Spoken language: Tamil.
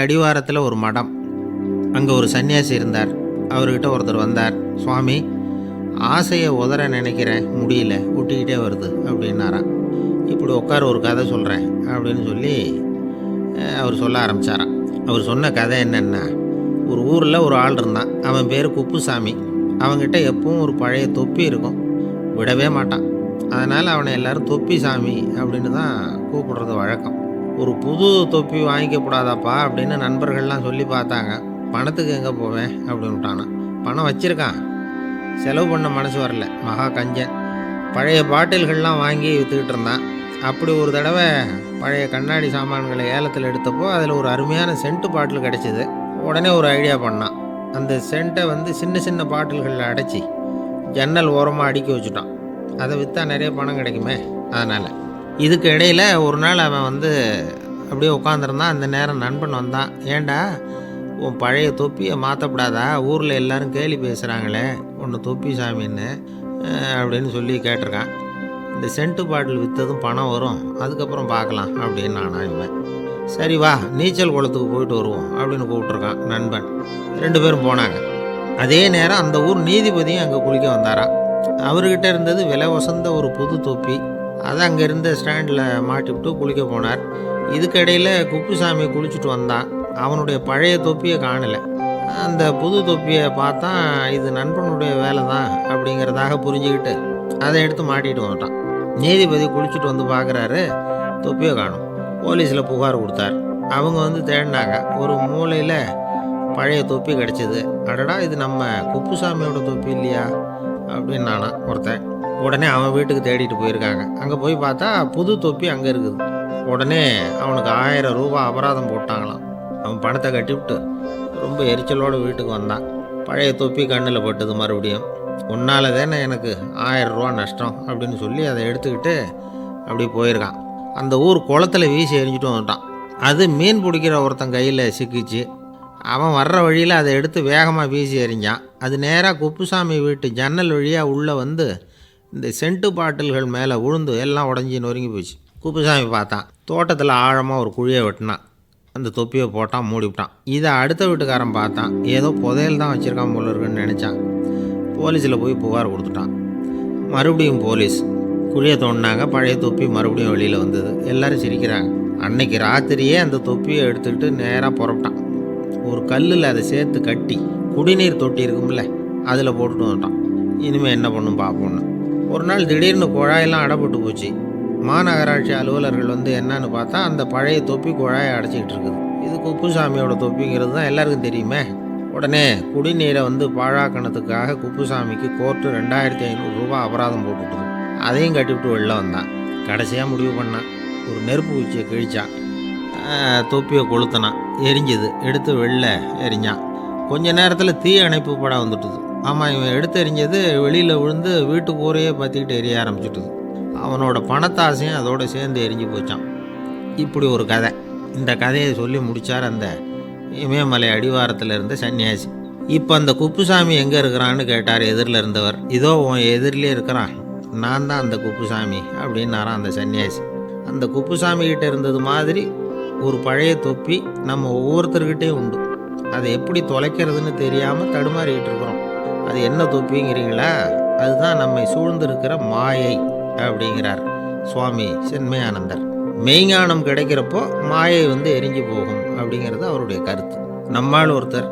அடிவாரத்தில் ஒரு மடம். அங்கே ஒரு சன்னியாசி இருந்தார். அவர்கிட்ட ஒருத்தர் வந்தார். சுவாமி, ஆசையை உதற நினைக்கிறேன், முடியல, ஒட்டிக்கிட்டே வருது அப்படின்னாராம். இப்படி உட்கார, ஒரு கதை சொல்கிறேன் அப்படின்னு சொல்லி அவர் சொல்ல ஆரம்பித்தாராம். அவர் சொன்ன கதை என்னென்னா, ஒரு ஊரில் ஒரு ஆள் இருந்தான். அவன் பேர் குப்புசாமி. அவன்கிட்ட எப்பவும் ஒரு பழைய தொப்பி இருக்கும், விடவே மாட்டான். அதனால் அவனை எல்லோரும் தொப்பி சாமி அப்படின்னு தான் கூப்பிடுறது வழக்கம். ஒரு புது தொப்பி வாங்கிக்கப்படாதாப்பா அப்படின்னு நண்பர்கள்லாம் சொல்லி பார்த்தாங்க. பணத்துக்கு எங்கே போவேன் அப்படின்னு விட்டானான். பணம் வச்சுருக்கான், செலவு பண்ண மனசு வரல, மகா கஞ்சன். பழைய பாட்டில்கள்லாம் வாங்கி விற்றுக்கிட்டு இருந்தான். அப்படி ஒரு தடவை பழைய கண்ணாடி சாமான்களை ஏலத்தில் எடுத்தப்போ அதில் ஒரு அருமையான சென்ட்டு பாட்டில் கிடச்சிது. உடனே ஒரு ஐடியா பண்ணான். அந்த சென்ட்டை சின்ன சின்ன பாட்டில்களில் அடைச்சி ஜன்னல் ஓரமாக அடுக்கி வச்சுட்டான். அதை விற்றா நிறைய பணம் கிடைக்குமே. அதனால் இதுக்கு இடையில் ஒரு நாள் அவன் அப்படியே உட்காந்துருந்தான். அந்த நேரம் நண்பன் வந்தான். ஏண்டா, உன் பழைய தொப்பியை மாற்றப்படாதா? ஊரில் எல்லோரும் கேலி பேசுகிறாங்களே ஒன்று தொப்பி சாமின்னு அப்படின்னு சொல்லி கேட்டிருக்கான். இந்த சென்ட்டு பாட்டில் விற்றதும் பணம் வரும், அதுக்கப்புறம் பார்க்கலாம் அப்படின்னு நானா இவன். சரி வா, நீச்சல் குளத்துக்கு போயிட்டு வருவோம் அப்படின்னு கூப்பிட்ருக்கான் நண்பன். 2 பேரும் போனாங்க. அதே நேரம் அந்த ஊர் நீதிபதியும் அங்கே குளிக்க வந்தாராம். அவர்கிட்ட இருந்தது விலை வசந்த ஒரு புது தொப்பி. அதை அங்கே இருந்த ஸ்டாண்டில் மாட்டிவிட்டு குளிக்க போனார். இதுக்கிடையில் குப்புசாமி குளிச்சுட்டு வந்தான். அவனுடைய பழைய தொப்பியை காணலை. அந்த புது தொப்பியை பார்த்தா இது நண்பனுடைய வேலை தான் அப்படிங்கிறதாக புரிஞ்சுக்கிட்டு அதை எடுத்து மாட்டிகிட்டு வந்துட்டான். நீதிபதி குளிச்சுட்டு வந்து பார்க்குறாரு, தொப்பியை காணும். போலீஸில் புகார் கொடுத்தார். அவங்க தேடினாங்க. ஒரு மூலையில் பழைய தொப்பி கிடச்சிது. அடடா, இது நம்ம குப்புசாமியோட தொப்பி இல்லையா அப்படின்னு நானா ஒருத்தன். உடனே அவன் வீட்டுக்கு தேடிட்டு போயிருக்காங்க. அங்கே போய் பார்த்தா புது தொப்பி அங்கே இருக்குது. உடனே அவனுக்கு 1000 ரூபா அபராதம் போட்டாங்களாம். அவன் பணத்தை கட்டிவிட்டு ரொம்ப எரிச்சலோடு வீட்டுக்கு வந்தான். பழைய தொப்பி கண்ணில் பட்டது. மறுபடியும், உன்னால் தானே எனக்கு 1000 ரூபா நஷ்டம் அப்படின்னு சொல்லி அதை எடுத்துக்கிட்டு அப்படி போயிருக்கான். அந்த ஊர் குளத்தில் வீசி எரிஞ்சிட்டு வந்துட்டான். அது மீன் பிடிக்கிற ஒருத்தன் கையில் சிக்கிச்சு. அவன் வர்ற வழியில் அதை எடுத்து வேகமாக வீசி எறிஞ்சான். அது நேராக குப்புசாமி வீட்டு ஜன்னல் வழியாக உள்ளே இந்த சென்ட்டு பாட்டில்கள் மேலே விழுந்து எல்லாம் உடஞ்சி நொறுங்கி போச்சு. குப்புசாமி பார்த்தான். தோட்டத்தில் ஆழமாக ஒரு குழியை வெட்டினான். அந்த தொப்பியை போட்டான், மூடிவிட்டான். இதை அடுத்த வீட்டுக்காரன் பார்த்தான். ஏதோ புதையல் தான் வச்சுருக்கான் போல இருக்குன்னு நினச்சான். போலீஸில் போய் புகார் கொடுத்துட்டான். மறுபடியும் போலீஸ் குழியை தோண்டினாங்க. பழைய தொப்பி மறுபடியும் வெளியில் வந்தது. எல்லோரும் சிரிக்கிறாங்க. அன்னைக்கு ராத்திரியே அந்த தொப்பியை எடுத்துக்கிட்டு நேராக புறப்பட்டான். ஒரு கல்லில் அதை சேர்த்து கட்டி குடிநீர் தொட்டி இருக்கும்ல, அதில் போட்டுட்டு வந்துட்டான். இனிமேல் என்ன பண்ணும் பார்ப்போன்னு. ஒரு நாள் திடீர்னு குழாயெல்லாம் அடைப்பட்டு போச்சு. மாநகராட்சி அலுவலர்கள் என்னன்னு பார்த்தா அந்த பழைய தொப்பி குழாயை அடைச்சிக்கிட்டு இருக்குது. இது குப்புசாமியோட தொப்பிங்கிறது தான் எல்லாருக்கும் தெரியுமே. உடனே குடிநீரை பாழாக்கணத்துக்காக குப்புசாமிக்கு கோர்ட்டு 2500 ரூபா அபராதம் போட்டுவிட்டது. அதையும் கட்டிவிட்டு வெளில வந்தான். கடைசியாக முடிவு பண்ணான். ஒரு நெருப்பு குச்சியை கிழிச்சான். தொப்பியை கொளுத்தினான். எரிஞ்சுது. எடுத்து வெளில எரிஞ்சான். கொஞ்ச நேரத்தில் தீ அணைப்பு படம் வந்துட்டுது. ஆமாம், இவன் எடுத்து எரிஞ்சது வெளியில் விழுந்து வீட்டு கூரையே பற்றிக்கிட்டு எரிய ஆரம்பிச்சுட்டுது. அவனோட பணத்தாசையும் அதோடு சேர்ந்து எரிஞ்சு போச்சான். இப்படி ஒரு கதை. இந்த கதையை சொல்லி முடித்தார் அந்த இமயமலை அடிவாரத்தில் இருந்த சன்னியாசி. இப்போ அந்த குப்புசாமி எங்கே இருக்கிறான்னு கேட்டார் எதிரில் இருந்தவர். இதோ உன் எதிரிலே இருக்கிறான், நான் தான் அந்த குப்புசாமி அப்படின்னாரான் அந்த சன்னியாசி. அந்த குப்புசாமி கிட்டே இருந்தது மாதிரி ஒரு பழைய தொப்பி நம்ம ஒவ்வொருத்தர்கிட்டையும் உண்டு. அதை எப்படி தொலைக்கிறதுன்னு தெரியாமல் தடுமாறிக்கிட்டு இருக்கிறோம். அது என்ன தொப்பிங்கிறீங்களா? அதுதான் நம்மை சூழ்ந்திருக்கிற மாயை அப்படிங்கிறார் சுவாமி சின்மயானந்தர். மெய்ஞானம் கிடைக்கிறப்போ மாயை எரிஞ்சு போகும் அப்படிங்கிறது அவருடைய கருத்து. நம்மால் ஒருத்தர்